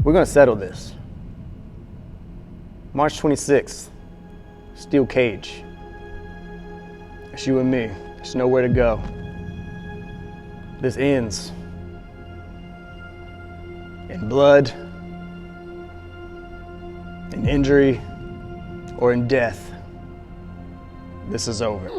We're going to settle this. March 26th, steel cage. It's you and me. There's nowhere to go. This ends in blood, in injury, or in death. This is over.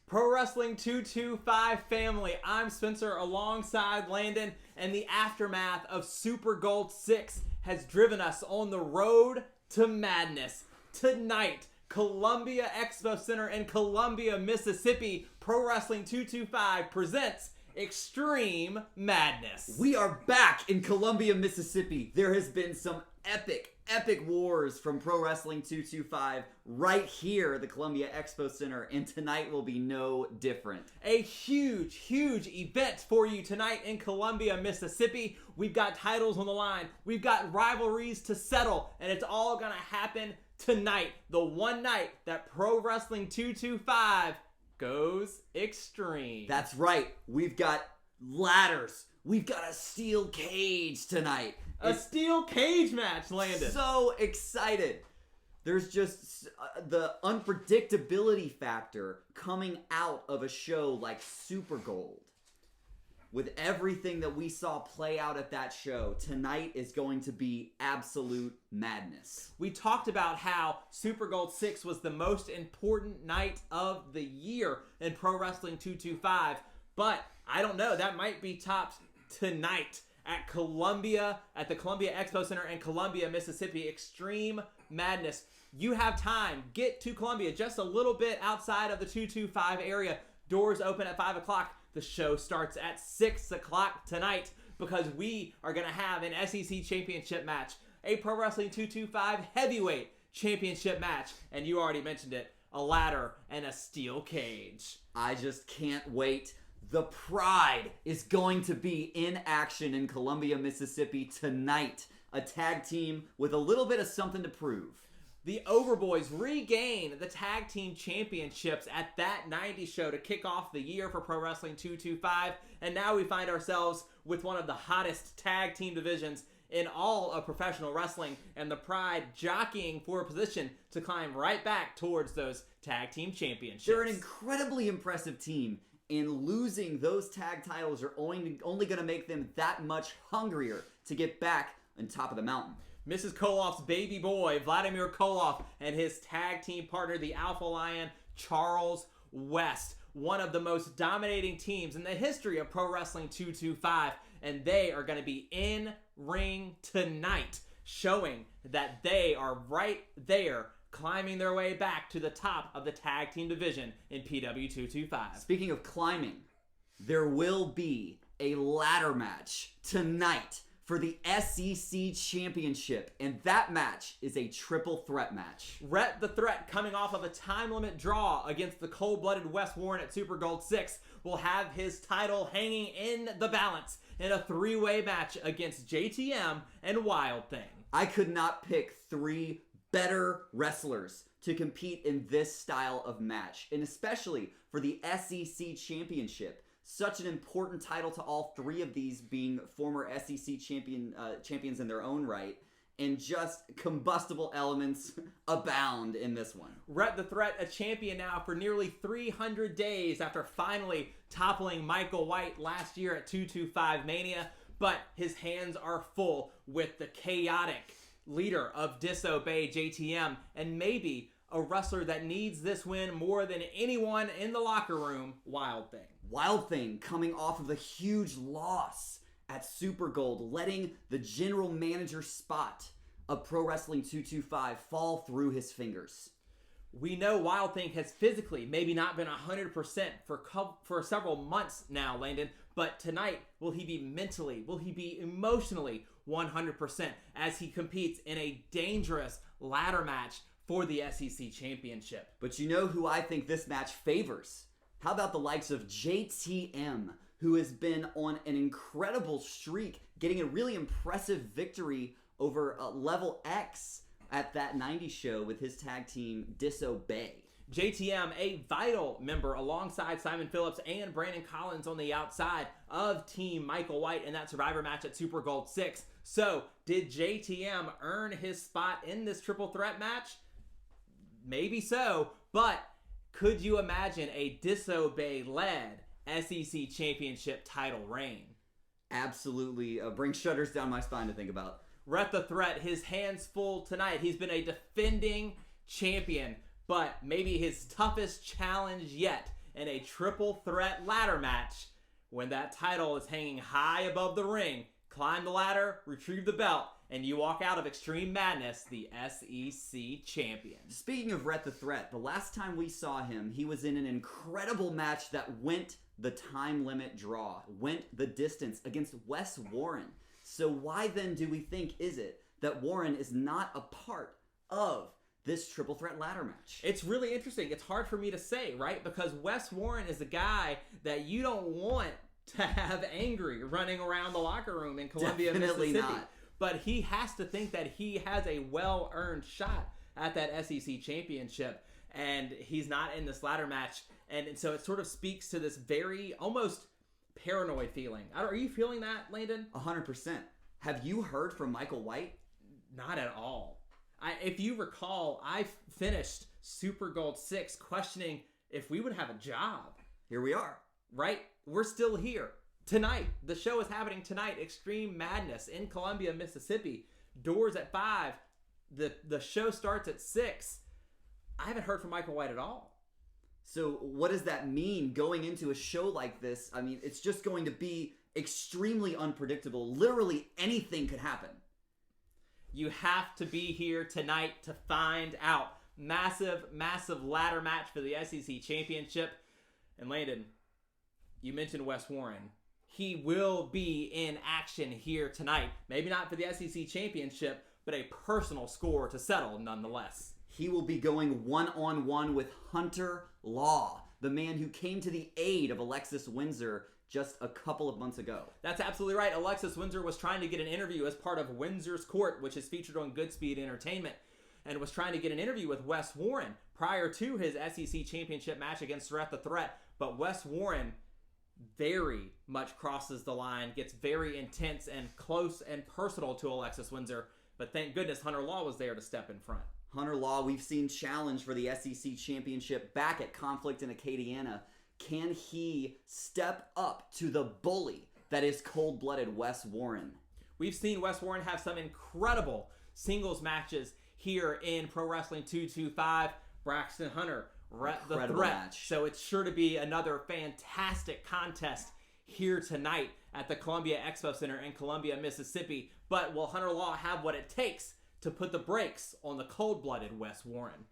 Pro Wrestling 225 family, I'm Spencer alongside Landon, and the aftermath of Super Gold 6 has driven us on the road to madness. Tonight, Columbia Expo Center in Columbia, Mississippi, Pro Wrestling 225 presents Extreme Madness. We are back in Columbia, Mississippi. There has been some epic wars from Pro Wrestling 225 right here at the Columbia Expo Center, and tonight will be no different. A huge event for you tonight in Columbia, Mississippi. We've got titles on the line. We've got rivalries to settle, and it's all going to happen tonight. The one night that Pro Wrestling 225 goes extreme. That's right. We've got ladders. We've got a steel cage tonight. A steel cage match, Landon. So excited. There's just the unpredictability factor coming out of a show like Super Gold. With everything that we saw play out at that show, tonight is going to be absolute madness. We talked about how Super Gold 6 was the most important night of the year in Pro Wrestling 225, but I don't know, that might be topped tonight at the Columbia Expo Center in Columbia, Mississippi. Extreme Madness. You have time. Get to Columbia, just a little bit outside of the 225 area. Doors open at 5 o'clock. The show starts at 6 o'clock tonight because we are going to have an SEC championship match, a Pro Wrestling 225 heavyweight championship match, and you already mentioned it, a ladder and a steel cage. I just can't wait. The Pride is going to be in action in Columbia, Mississippi tonight. A tag team with a little bit of something to prove. The Overboys regain the tag team championships at that 90 show to kick off the year for Pro Wrestling 225. And now we find ourselves with one of the hottest tag team divisions in all of professional wrestling, and the Pride jockeying for a position to climb right back towards those tag team championships. They're an incredibly impressive team. And losing those tag titles are only going to make them that much hungrier to get back on top of the mountain. Mrs. Koloff's baby boy, Vladimir Koloff, and his tag team partner, the Alpha Lion, Charles West. One of the most dominating teams in the history of Pro Wrestling 225. And they are going to be in ring tonight, showing that they are right there, climbing their way back to the top of the tag team division in PW225. Speaking of climbing, there will be a ladder match tonight for the SEC Championship, and that match is a triple threat match. Rhett the Threat, coming off of a time limit draw against the cold-blooded Wes Warren at Super Gold 6, will have his title hanging in the balance in a three-way match against JTM and Wild Thing. I could not pick three better wrestlers to compete in this style of match, and especially for the SEC Championship. Such an important title to all three of these being former SEC champions in their own right, and just combustible elements abound in this one. Rhett the Threat, a champion now for nearly 300 days after finally toppling Michael White last year at 225 Mania, but his hands are full with the chaotic leader of Disobey, JTM, and maybe a wrestler that needs this win more than anyone in the locker room, Wild Thing. Wild Thing coming off of a huge loss at Super Gold, letting the general manager spot of Pro Wrestling 225 fall through his fingers. We know Wild Thing has physically maybe not been 100% for several months now, Landon, but tonight, will he be mentally, will he be emotionally 100% as he competes in a dangerous ladder match for the SEC Championship? But you know who I think this match favors? How about the likes of JTM, who has been on an incredible streak, getting a really impressive victory over Level X at that 90s show with his tag team Disobey. JTM, a vital member alongside Simon Phillips and Brandon Collins on the outside of Team Michael White in that Survivor match at Super Gold 6. So, did JTM earn his spot in this triple threat match? Maybe so, but could you imagine a Disobey-led SEC Championship title reign? Absolutely. Brings shudders down my spine to think about. Rhett the Threat, his hands full tonight. He's been a defending champion, but maybe his toughest challenge yet in a triple threat ladder match when that title is hanging high above the ring. Climb the ladder, retrieve the belt, and you walk out of Extreme Madness the SEC champion. Speaking of Rhett the Threat, the last time we saw him, he was in an incredible match that went the time limit draw, went the distance against Wes Warren. So why then do we think is it that Warren is not a part of this triple threat ladder match? It's really interesting. It's hard for me to say, right? Because Wes Warren is a guy that you don't want to have angry running around the locker room in Columbia, Definitely Mississippi. not. But he has to think that he has a well-earned shot at that SEC championship, and he's not in this ladder match. And so it sort of speaks to this very almost paranoid feeling. Are you feeling that, Landon? 100%. Have you heard from Michael White? Not at all. If you recall, I finished Super Gold 6 questioning if we would have a job. Here we are. Right? We're still here. Tonight. The show is happening tonight. Extreme Madness in Columbia, Mississippi. Doors at 5. The show starts at 6. I haven't heard from Michael White at all. So what does that mean going into a show like this? I mean, it's just going to be extremely unpredictable. Literally anything could happen. You have to be here tonight to find out. Massive, massive ladder match for the SEC Championship. And Landon, you mentioned Wes Warren. He will be in action here tonight. Maybe not for the SEC Championship, but a personal score to settle nonetheless. He will be going one-on-one with Hunter Law, the man who came to the aid of Alexis Windsor just a couple of months ago. That's absolutely right. Alexis Windsor was trying to get an interview as part of Windsor's Court, which is featured on Goodspeed Entertainment, and was trying to get an interview with Wes Warren prior to his SEC Championship match against Rhett the Threat. But Wes Warren very much crosses the line, gets very intense and close and personal to Alexis Windsor. But thank goodness Hunter Law was there to step in front. Hunter Law, we've seen challenge for the SEC Championship back at Conflict in Acadiana. Can he step up to the bully that is cold-blooded Wes Warren? We've seen Wes Warren have some incredible singles matches here in Pro Wrestling 225. Braxton Hunter, Rhett the Incredible Threat. match. So it sure to be another fantastic contest here tonight at the Columbia Expo Center in Columbia, Mississippi. But will Hunter Law have what it takes to put the brakes on the cold-blooded Wes Warren?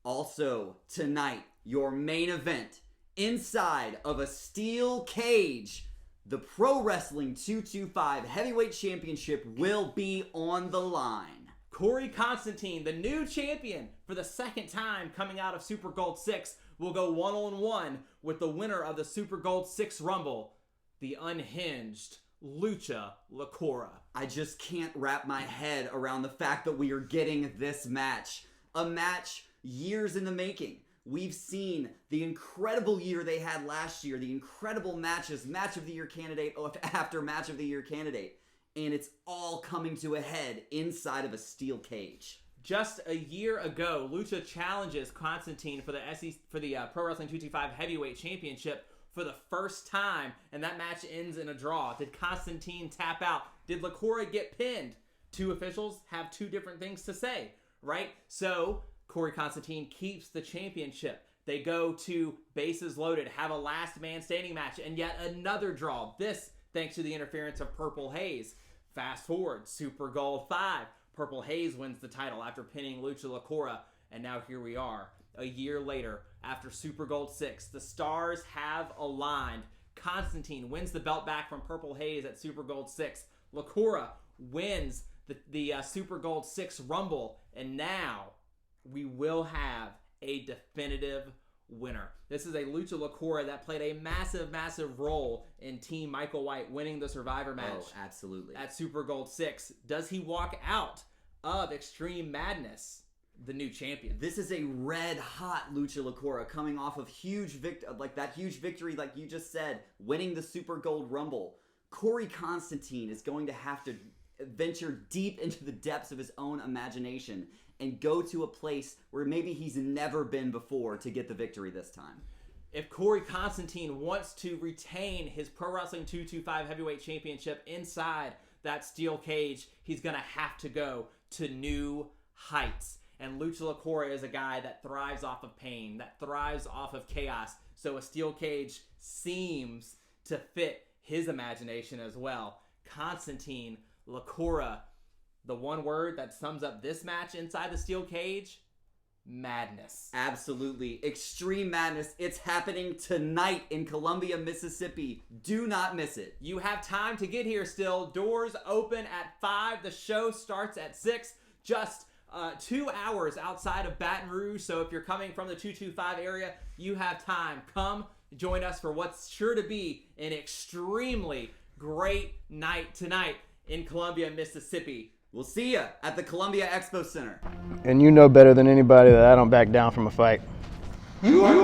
Also, tonight, your main event, inside of a steel cage, the Pro Wrestling 225 Heavyweight Championship will be on the line. Corey Constantine, the new champion for the second time coming out of Super Gold 6, will go one-on-one with the winner of the Super Gold 6 Rumble, the unhinged Lucha Lacora. I just can't wrap my head around the fact that we are getting this match. A match years in the making. We've seen the incredible year they had last year, the incredible matches, match of the year candidate after match of the year candidate. And it's all coming to a head inside of a steel cage. Just a year ago, Lucha challenges Constantine for the Pro Wrestling 225 Heavyweight Championship for the first time, and that match ends in a draw. Did Constantine tap out? Did Lacora get pinned? Two officials have two different things to say, right? So Corey Constantine keeps the championship. They go to bases loaded, have a last man standing match, and yet another draw. This thanks to the interference of Purple Haze. Fast forward, Super Gold 5. Purple Haze wins the title after pinning Lucha Lacora, and now here we are. A year later, after Super Gold 6, the stars have aligned. Constantine wins the belt back from Purple Haze at Super Gold 6. Lacora wins the Super Gold 6 Rumble, and now we will have a definitive winner. This is a Lucha Lacora that played a massive, massive role in Team Michael White winning the Survivor match. Oh, absolutely. At Super Gold 6. Does he walk out of Extreme Madness, the new champion. This is a red-hot Lucha Lacora coming off of huge victory, like you just said, winning the Super Gold Rumble. Corey Constantine is going to have to venture deep into the depths of his own imagination and go to a place where maybe he's never been before to get the victory this time. If Corey Constantine wants to retain his Pro Wrestling 225 Heavyweight Championship inside that steel cage, he's going to have to go to new heights. And Lucha Lacora is a guy that thrives off of pain, that thrives off of chaos. So a steel cage seems to fit his imagination as well. Constantine Lacora, the one word that sums up this match inside the steel cage: madness. Absolutely. Extreme Madness. It's happening tonight in Columbia, Mississippi. Do not miss it. You have time to get here still. Doors open at 5. The show starts at 6. Just 2 hours outside of Baton Rouge. So if you're coming from the 225 area, you have time. Come join us for what's sure to be an extremely great night tonight in Columbia, Mississippi. We'll see you at the Columbia Expo Center. And you know better than anybody that I don't back down from a fight. You are